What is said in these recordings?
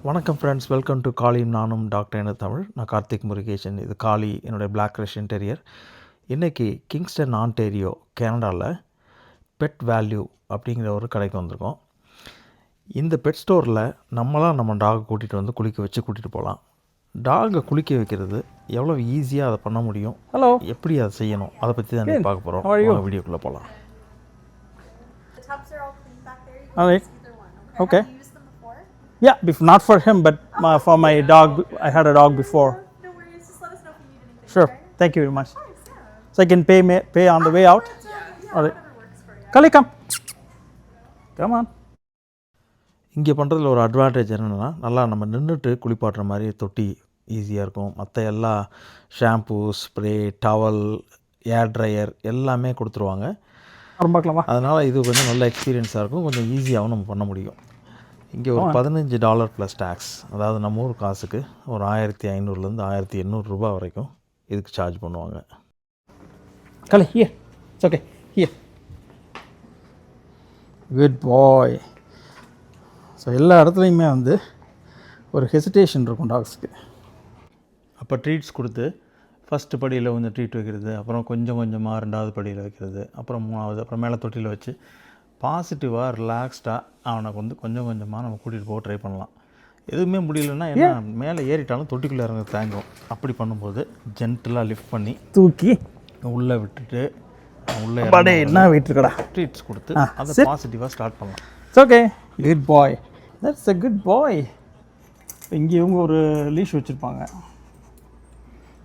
வணக்கம் friends, welcome to காளியும் நானும் doctor என தமிழ். நான் கார்த்திக் முருகேசன். இது காளி, என்னுடைய பிளாக் ரஷ்யன் டெரியர். இன்றைக்கி கிங்ஸ்டன் ஆன்டேரியோ கனடாவில் பெட் வேல்யூ அப்படிங்கிற ஒரு கடைக்கு வந்திருக்கோம். இந்த பெட் ஸ்டோரில் நம்மளாம் நம்ம டாகை கூட்டிகிட்டு வந்து குளிக்க வச்சு கூட்டிகிட்டு போகலாம். டாகை குளிக்க வைக்கிறது எவ்வளோ ஈஸியாக அதை பண்ண முடியும், எப்படி அதை செய்யணும், அதை பற்றி தான் நீங்கள் பார்க்க போகிறோம். வீடியோக்குள்ளே போகலாம். Okay. Yeah, not for him, but for my dog. I had a dog before. No worries. Just let us know if you need anything. Sure. Okay? Thank you very much. Of course, yeah. So I can pay on the way out. Yeah, All right. whatever works for you. Kali, come on. இங்கே பண்ணுறதுல ஒரு advantage என்னென்னா, நல்லா நம்ம நின்றுட்டு குளிப்பாட்டுற மாதிரி தொட்டி ஈஸியாக இருக்கும். மற்ற எல்லா ஷாம்பூ, ஸ்ப்ரே, டவல், ஏர் ட்ரையர் எல்லாமே கொடுத்துருவாங்க. அதனால் இது கொஞ்சம் நல்ல எக்ஸ்பீரியன்ஸாக இருக்கும். கொஞ்சம் ஈஸியாகவும் நம்ம பண்ண முடியும். இங்கே ஒரு $15 ப்ளஸ் டேக்ஸ், அதாவது நம்ம ஊர் காசுக்கு ஒரு 1500லேருந்து 1800 ரூபா வரைக்கும் இதுக்கு சார்ஜ் பண்ணுவாங்க. Kali, here. It's okay. Here. Good boy. So எல்லா இடத்துலையுமே வந்து ஒரு ஹெசிடேஷன் இருக்கும் டாக்ஸுக்கு. அப்போ ட்ரீட்ஸ் கொடுத்து ஃபஸ்ட்டு படியில் கொஞ்சம் ட்ரீட் வைக்கிறது, அப்புறம் கொஞ்சம் கொஞ்சமாக 2வது படியில் வைக்கிறது, அப்புறம் 3வது, அப்புறம் மேலே தொட்டியில் வச்சு பாசிட்டிவாக ரிலாக்ஸ்டாக அவனை வந்து கொஞ்சம் கொஞ்சமாக நம்ம கூட்டிகிட்டு போக ட்ரை பண்ணலாம். எதுவுமே முடியலன்னா ஏன்னா மேலே ஏறிட்டாலும் தொட்டிக்குள்ளே இறங்க தேங்கும். அப்படி பண்ணும்போது ஜென்டலாக லிஃப்ட் பண்ணி தூக்கி உள்ளே விட்டுட்டு உள்ளே என்ன வெயிட் இருக்கடா ட்ரீட்ஸ் கொடுத்து அதை பாசிட்டிவாக ஸ்டார்ட் பண்ணலாம். It's okay. Good boy. That's a good boy. இங்கே இவங்க ஒரு லீஷ் வச்சுருப்பாங்க.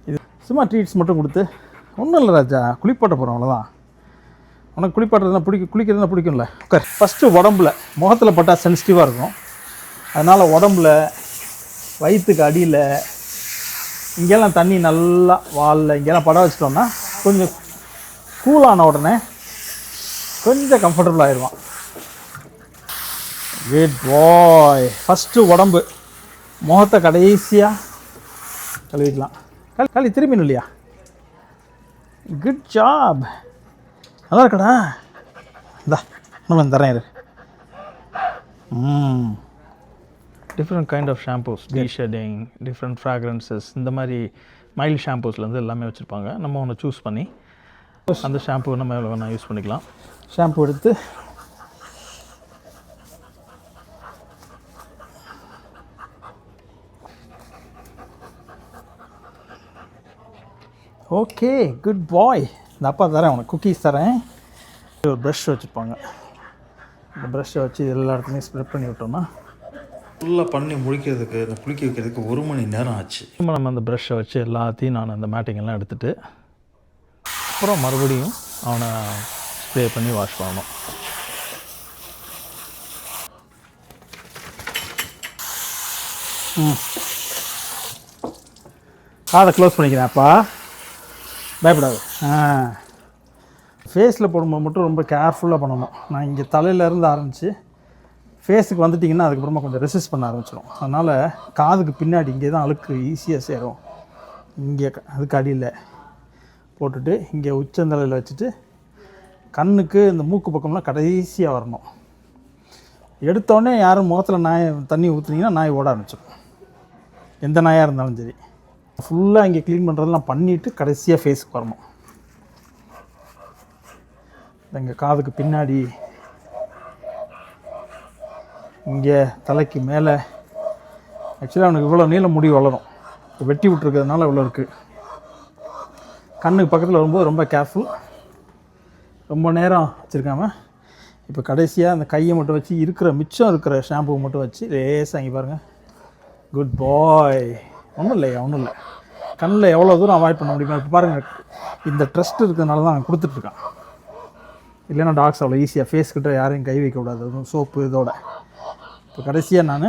இது சும்மா ட்ரீட்ஸ் மட்டும் கொடுத்து ஒன்றும் இல்லை ராஜா, குளிப்பாட்ட போகிறோம் அவ்வளோதான். உனக்கு குளிப்பாட்டுறதுனா குளிக்கிறதுனா பிடிக்கும்ல. ஓகே. ஃபஸ்ட்டு உடம்புல முகத்தில் பட்டால் சென்சிட்டிவாக இருக்கும். அதனால் உடம்புல வயிற்றுக்கு அடியில் இங்கெல்லாம் தண்ணி நல்லா வாலில் இங்கெல்லாம் பட வச்சிட்டோம்னா கொஞ்சம் கூலான உடனே கொஞ்சம் கம்ஃபர்டபுள் ஆயிடுவான். குட் பாய். ஃபஸ்ட்டு உடம்பு, முகத்தை கடைசியாக கழுவிக்கலாம். களி திரும்பினும் இல்லையா? Good job. நல்லா இருக்கடா. இந்தா இன்னும் தரேன் இரு. Different kind of shampoos, deshedding, different fragrances, இந்த மாதிரி மைல்டு ஷாம்பூஸ்லேருந்து எல்லாமே வச்சுருப்பாங்க. நம்ம ஒன்று சூஸ் பண்ணி அந்த ஷாம்பூ நம்ம எவ்வளோ வேணால் யூஸ் பண்ணிக்கலாம். ஷாம்பு எடுத்து ஓகே. குட் பாய். இந்த அப்பா தரேன் உனக்கு குக்கீஸ் தரேன். ஒரு ப்ரஷ் வச்சுருப்பாங்க. இந்த ப்ரஷ்ஷை வச்சு எல்லா இடத்துலையும் ஸ்ப்ரெட் பண்ணி விட்டோம்னா ஃபுல்லாக பண்ணி முடிக்கிறதுக்கு, இந்த குளிக்க வைக்கிறதுக்கு 1 மணி நேரம் ஆச்சு. நம்ம அந்த ப்ரஷ்ஷை வச்சு எல்லாத்தையும் நான் அந்த மேட்டிங்கெல்லாம் எடுத்துகிட்டு அப்புறம் மறுபடியும் அவனை ஸ்ப்ரே பண்ணி வாஷ் பண்ணணும். காதை க்ளோஸ் பண்ணிக்கிறேன்ப்பா, பயப்படாது. ஃபேஸில் போடும்போது மட்டும் ரொம்ப கேர்ஃபுல்லாக பண்ணணும். நான் இங்கே தலையிலேருந்து ஆரம்பித்து ஃபேஸுக்கு வந்துட்டிங்கன்னா அதுக்கப்புறமா கொஞ்சம் ரெசிஸ்ட் பண்ண ஆரம்பிச்சிடும். அதனால் காதுக்கு பின்னாடி இங்கே தான் அழுக்கு ஈஸியாக சேரும். இங்கே அதுக்கு அடியில் போட்டுட்டு இங்கே உச்சந்தலையில் வச்சுட்டு கண்ணுக்கு இந்த மூக்கு பக்கம்லாம் கடைசியாக வரணும். எடுத்தோடனே யாரும் முகத்தில் தண்ணி ஊற்றுனீங்கன்னா நாய் ஓட ஆரம்பிச்சிடும். எந்த நாயாக இருந்தாலும் சரி. ஃபுல்லாக இங்கே க்ளீன் பண்ணுறதெல்லாம் பண்ணிவிட்டு கடைசியாக ஃபேஸுக்கு வரணும். எங்கள் காதுக்கு பின்னாடி, இங்கே தலைக்கு மேலே. ஆக்சுவலாக அவனுக்கு இவ்வளோ நீளம் முடி வளரும், வெட்டி விட்டுருக்கிறதுனால இவ்வளோ இருக்குது. கண்ணுக்கு பக்கத்தில் வரும்போது ரொம்ப கேர்ஃபுல். ரொம்ப நேரம் வச்சுருக்காம இப்போ கடைசியாக அந்த கையை மட்டும் வச்சு மிச்சம் இருக்கிற ஷாம்புவை மட்டும் வச்சு லேசாக இங்கே பாருங்கள். குட் பாய். ஒன்றும் இல்லை. கண்ணில் எவ்வளோ தூரம் அவாய்ட் பண்ண முடியுமா? இப்போ பாருங்கள், இந்த ட்ரஸ்ட் இருக்கிறதுனால தான் அவன் கொடுத்துட்ருக்கான். இல்லைன்னா டாக்ஸ் அவ்வளோ ஈஸியாக ஃபேஸ் கிட்ட யாரையும் கை வைக்கக்கூடாது, அதுவும் சோப்பு இதோட. இப்போ கடைசியாக நான்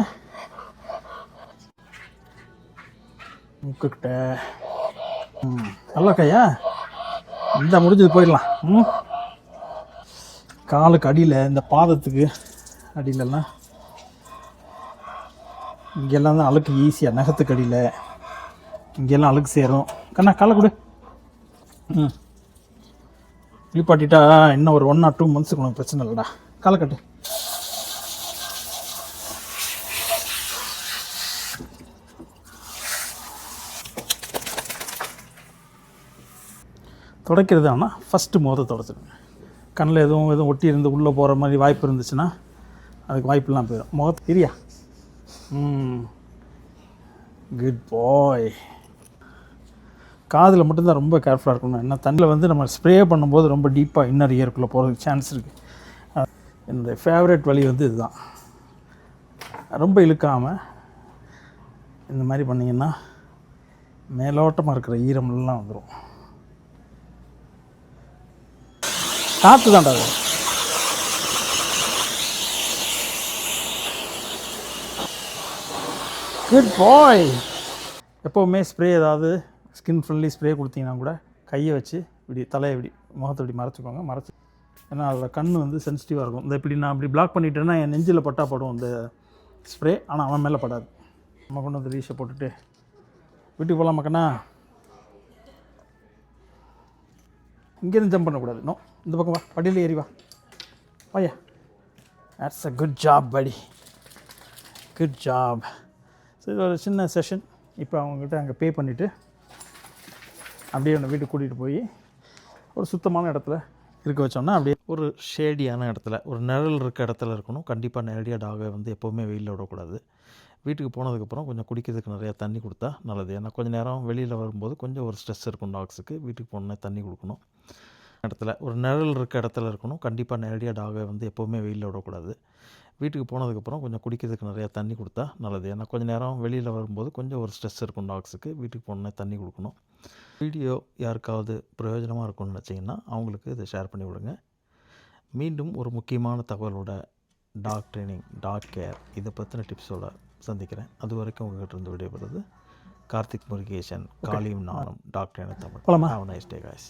முக்கிட்ட நல்லா கையா இந்த முடிஞ்சது போயிடலாம். காலுக்கு அடியில், இந்த பாதத்துக்கு அடியிலலாம் இங்கெல்லாம் தான் அழுக்கு ஈஸியாக, நகத்துக்கு அடியில் இங்கெல்லாம் அழுக்கு சேரும். கண்ணா காலை கொடு. குளிப்பாட்டிட்டா இன்னும் ஒரு 1 or 2 months உனக்கு பிரச்சனை இல்லைடா. காலை கட்டு. துடைக்கிறது ஆனால் ஃபஸ்ட்டு முகத்தை துடைச்சிடுங்க. கண்ணில் எதுவும் ஒட்டி இருந்து உள்ளே போகிற மாதிரி வாய்ப்பு இருந்துச்சுன்னா அதுக்கு வாய்ப்பெல்லாம் போயிடும். முகத்து இரியா. குட் பாய். காதில் மட்டும்தான் ரொம்ப கேர்ஃபுல்லாக இருக்கணும். ஏன்னா தண்ணியில் வந்து நம்ம ஸ்ப்ரே பண்ணும்போது ரொம்ப டீப்பாக இன்னர் இயர்க்குள்ளே போகிறதுக்கு சான்ஸ் இருக்குது. என்னுடைய ஃபேவரட் வழி வந்து இதுதான். ரொம்ப இழுக்காமல் இந்த மாதிரி பண்ணிங்கன்னா மேலோட்டமாக இருக்கிற ஈரமெல்லாம் வந்துடும். காற்று தான்டா அது. குட் பாய். எப்போவுமே ஸ்ப்ரே ஏதாவது ஸ்கின் ஃப்ரெண்ட்லி ஸ்ப்ரே கொடுத்தீங்கன்னா கூட கையை வச்சு இப்படி தலையை இப்படி முகத்தை இப்படி மறைச்சிக்கோங்க. மறைச்சி, ஏன்னா அதில் கண் வந்து சென்சிட்டிவாக இருக்கும். இந்த இப்படி நான் இப்படி பிளாக் பண்ணிட்டேன்னா என் நெஞ்சில் பட்டா படும் இந்த ஸ்ப்ரே, ஆனால் அவன் மேலே படாது. நம்ம கொண்டு வந்து ரீஷை போட்டுட்டு வீட்டுக்கு போகலாம் மக்கண்ணா. இங்கேருந்து ஜம்ப் பண்ணக்கூடாது. நோ, இந்த பக்கம் வா, படியில் ஏறி வா. வாயா. தட்ஸ் அ குட் ஜாப் படி, குட் ஜாப். ஸோ இது ஒரு சின்ன செஷன். இப்போ அவங்ககிட்ட அங்கே பே பண்ணிவிட்டு அப்படியே அவனை வீட்டுக்கு கூட்டிகிட்டு போய் ஒரு சுத்தமான இடத்துல இருக்க வச்சோம்னா அப்படியே ஒரு ஷேடியான இடத்துல, ஒரு நிழல் இருக்க இடத்துல இருக்கணும். கண்டிப்பாக நேரடியாக டாகை வந்து எப்போவுமே வெயிலில் விடக்கூடாது. வீட்டுக்கு போனதுக்கப்புறம் கொஞ்சம் குடிக்கிறதுக்கு நிறையா தண்ணி கொடுத்தா நல்லது. ஏன்னா கொஞ்சம் நேரம் வெளியில் வரும்போது கொஞ்சம் ஒரு ஸ்ட்ரெஸ் இருக்கும் டாக்ஸுக்கு. வீட்டுக்கு போனோன்னே தண்ணி கொடுக்கணும். இடத்துல ஒரு நிழல் இருக்க இடத்துல இருக்கணும். கண்டிப்பாக நேரடியாக டாகை வந்து எப்போவுமே வெயிலில் விடக்கூடாது. வீட்டுக்கு போனதுக்கப்புறம் கொஞ்சம் குடிக்கிறதுக்கு நிறையா தண்ணி கொடுத்தா நல்லது. ஏன்னா கொஞ்சம் நேரம் வெளியில் வரும்போது கொஞ்சம் ஒரு ஸ்ட்ரெஸ் இருக்கும் டாக்ஸுக்கு. வீட்டுக்கு போனோன்னே தண்ணி கொடுக்கணும். வீடியோ யாருக்காவது பிரயோஜனமாக இருக்கும்னு நினச்சிங்கன்னா அவங்களுக்கு இதை ஷேர் பண்ணி விடுங்க. மீண்டும் ஒரு முக்கியமான தகவலோட டாக் ட்ரைனிங், டாக் கேர் இதை பற்றின டிப்ஸோட சந்திக்கிறேன். அது வரைக்கும் உங்கள்கிட்ட இருந்து விடைபெறுது கார்த்திக் முருகேசன், காளியும் நானும், டாக் ட்ரைனர் தமிழ். போலாமா? Have nice day guys.